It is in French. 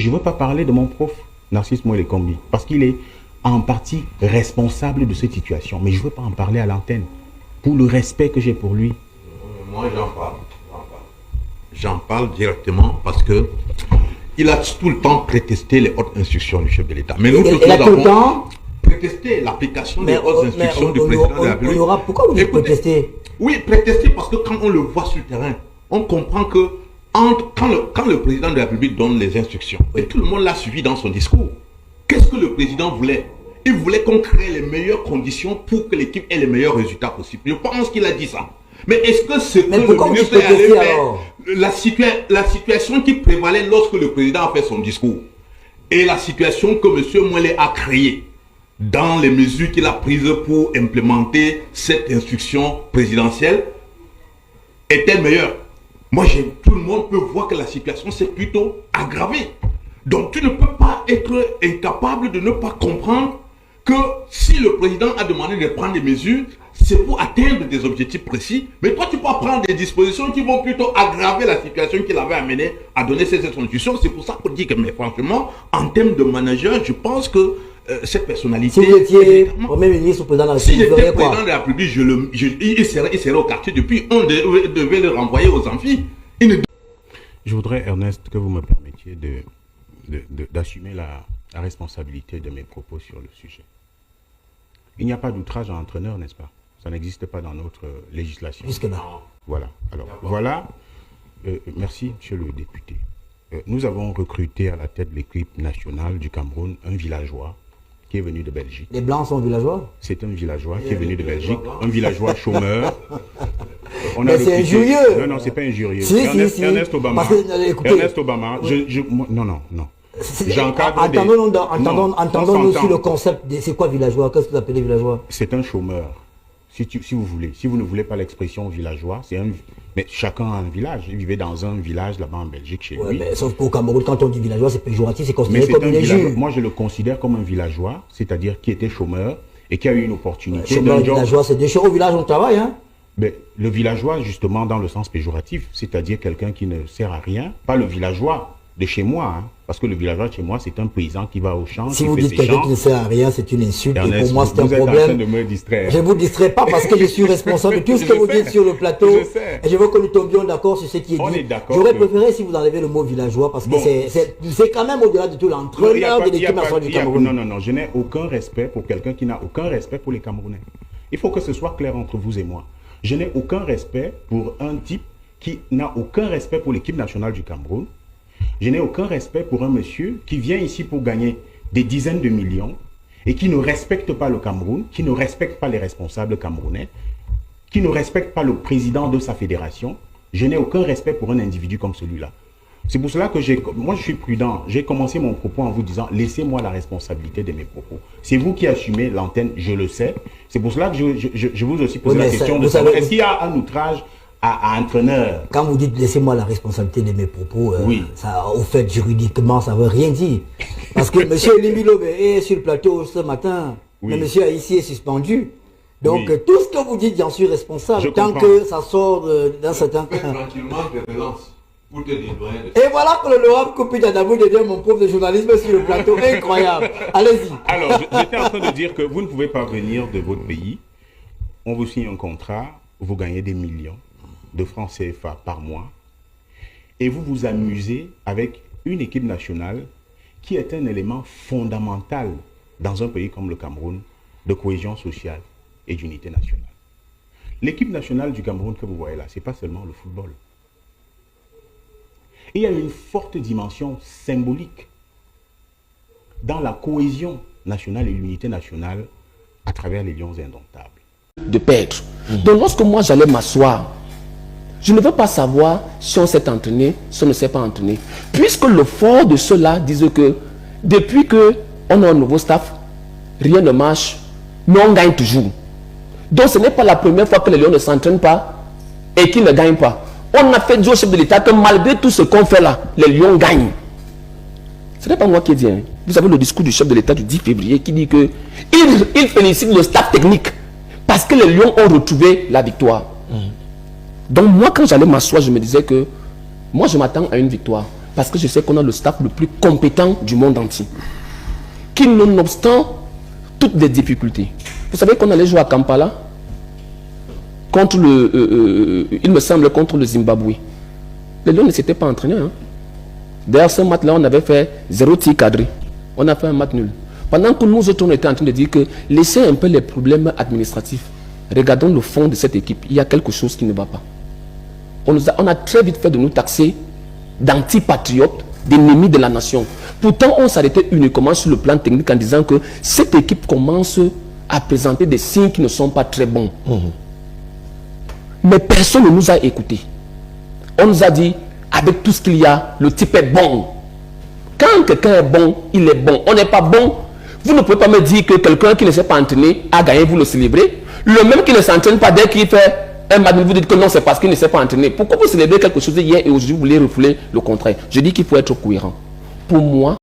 je ne veux pas parler de mon prof, Narcisse Moël Kombi, parce qu'il est en partie responsable de cette situation. Mais je ne veux pas en parler à l'antenne, pour le respect que j'ai pour lui. Moi, j'en parle. J'en parle directement parce que il a tout le temps prétesté les hautes instructions du chef de l'État. Mais nous, il a tout le temps prétesté l'application des hautes instructions du président de la République. Pourquoi vous dites prétester? Oui, prétester parce que quand on le voit sur le terrain, on comprend que quand le président de la République donne les instructions, et tout le monde l'a suivi dans son discours, qu'est-ce que le président voulait? Il voulait qu'on crée les meilleures conditions pour que l'équipe ait les meilleurs résultats possibles. Je pense qu'il a dit ça. Mais est-ce que c'est que le ministre est allé faire la situation qui prévalait lorsque le président a fait son discours et la situation que M. Moël a créée dans les mesures qu'il a prises pour implémenter cette instruction présidentielle est-elle meilleure? Moi, tout le monde peut voir que la situation s'est plutôt aggravée. Donc, tu ne peux pas être incapable de ne pas comprendre que si le président a demandé de prendre des mesures, c'est pour atteindre des objectifs précis. Mais toi, tu peux prendre des dispositions qui vont plutôt aggraver la situation qu'il avait amené à donner ces instructions. C'est pour ça qu'on dit que, mais franchement, en termes de manager, je pense que cette personnalité... Si vous étiez Premier ministre ou président de la République, si j'étais président de la République, il serait au quartier depuis. On devait le renvoyer aux amphis. Je voudrais, Ernest, que vous me permettiez d'assumer la responsabilité de mes propos sur le sujet. Il n'y a pas d'outrage à entraîneur, n'est-ce pas? Ça n'existe pas dans notre législation. Jusque-là. Voilà. Alors, voilà. Merci, monsieur le député. Nous avons recruté à la tête de l'équipe nationale du Cameroun un villageois qui est venu de Belgique. Les Blancs sont villageois? C'est un villageois qui est venu de Belgique, un villageois chômeur. Mais c'est injurieux. Non, non, c'est pas injurieux. Si, Ernest Obama. Ernest Obama. Non. Entendons-nous sur le concept. C'est quoi villageois? Qu'est-ce que vous appelez villageois? C'est un chômeur. Si vous voulez. Si vous ne voulez pas l'expression villageois, c'est un... Mais chacun a un village. Il vivait dans un village là-bas en Belgique chez lui. Mais sauf qu'au Cameroun, quand on dit villageois, c'est péjoratif, c'est considéré comme une injure. Moi, je le considère comme un villageois, c'est-à-dire qui était chômeur et qui a eu une opportunité. Chômeur, villageois, c'est des choses. Au village, on travaille, hein? Mais le villageois, justement, dans le sens péjoratif, c'est-à-dire quelqu'un qui ne sert à rien, pas le villageois de chez moi, hein, parce que le villageois de chez moi, c'est un paysan qui va au champ. Si vous dites quelqu'un qui ne sert à rien, c'est une insulte. Ernest, et pour moi, c'est un problème. Vous êtes en train de me distraire. Je ne vous distrais pas parce que je suis responsable de tout ce que vous dites sur le plateau. Et je veux que nous tombions d'accord sur ce qui est dit. J'aurais préféré si vous enlevez le mot villageois parce que c'est quand même au-delà de tout l'entraîneur de l'équipe nationale du Cameroun. Non, je n'ai aucun respect pour quelqu'un qui n'a aucun respect pour les Camerounais. Il faut que ce soit clair entre vous et moi. Je n'ai aucun respect pour un type qui n'a aucun respect pour l'équipe nationale du Cameroun. Je n'ai aucun respect pour un monsieur qui vient ici pour gagner des dizaines de millions et qui ne respecte pas le Cameroun, qui ne respecte pas les responsables camerounais, qui ne respecte pas le président de sa fédération. Je n'ai aucun respect pour un individu comme celui-là. C'est pour cela que moi je suis prudent. J'ai commencé mon propos en vous disant laissez-moi la responsabilité de mes propos. C'est vous qui assumez l'antenne, je le sais. C'est pour cela que je vous aussi pose la question de savoir est-ce qu'il y a un outrage à entraîneur? Quand vous dites laissez-moi la responsabilité de mes propos, oui. Ça, au fait, juridiquement, ça ne veut rien dire. Parce que M. Limilo est sur le plateau ce matin, oui. Mais M. Haïssi est suspendu. Donc, oui. Tout ce que vous dites, j'en suis responsable. Tant que ça sort d'un certain cas. Et voilà que l'honorable Kopi Dadabou devient mon prof de journalisme sur le plateau. Incroyable. Allez-y. Alors, j'étais en train de dire que vous ne pouvez pas venir de votre pays. On vous signe un contrat, vous gagnez des millions de francs CFA par mois et vous vous amusez avec une équipe nationale qui est un élément fondamental dans un pays comme le Cameroun de cohésion sociale et d'unité nationale. L'équipe nationale du Cameroun que vous voyez là, ce n'est pas seulement le football. Il y a une forte dimension symbolique dans la cohésion nationale et l'unité nationale à travers les Lions indomptables. De perdre. Donc lorsque moi j'allais m'asseoir, je ne veux pas savoir si on s'est entraîné, si on ne s'est pas entraîné. Puisque le fort de ceux-là disent que depuis qu'on a un nouveau staff, rien ne marche, mais on gagne toujours. Donc ce n'est pas la première fois que les Lions ne s'entraînent pas et qu'ils ne gagnent pas. On a fait dire au chef de l'État que malgré tout ce qu'on fait là, les Lions gagnent. Ce n'est pas moi qui ai dit. Hein. Vous avez le discours du chef de l'État du 10 février qui dit que il félicite le staff technique parce que les Lions ont retrouvé la victoire. Donc moi, quand j'allais m'asseoir, je me disais que moi, je m'attends à une victoire. parce que je sais qu'on a le staff le plus compétent du monde entier. Qui, nonobstant toutes les difficultés. Vous savez qu'on allait jouer à Kampala contre il me semble, contre le Zimbabwe. Les Lions ne s'étaient pas entraînés. Hein. D'ailleurs, ce match-là, on avait fait 0 tir cadré. On a fait un match nul. Pendant que nous autres, on était en train de dire que laissez un peu les problèmes administratifs. Regardons le fond de cette équipe. Il y a quelque chose qui ne va pas. On a très vite fait de nous taxer d'antipatriotes, d'ennemis de la nation. Pourtant, on s'arrêtait uniquement sur le plan technique en disant que cette équipe commence à présenter des signes qui ne sont pas très bons. Mais personne ne nous a écoutés. On nous a dit, avec tout ce qu'il y a, le type est bon. Quand quelqu'un est bon, il est bon. On n'est pas bon. Vous ne pouvez pas me dire que quelqu'un qui ne s'est pas entraîné a gagné, vous le célébrez. Le même qui ne s'entraîne pas, dès qu'il fait un match, vous dites que non, c'est parce qu'il ne s'est pas entraîné. Pourquoi vous célébrez quelque chose hier et aujourd'hui vous voulez refouler le contraire? Je dis qu'il faut être cohérent. Pour moi,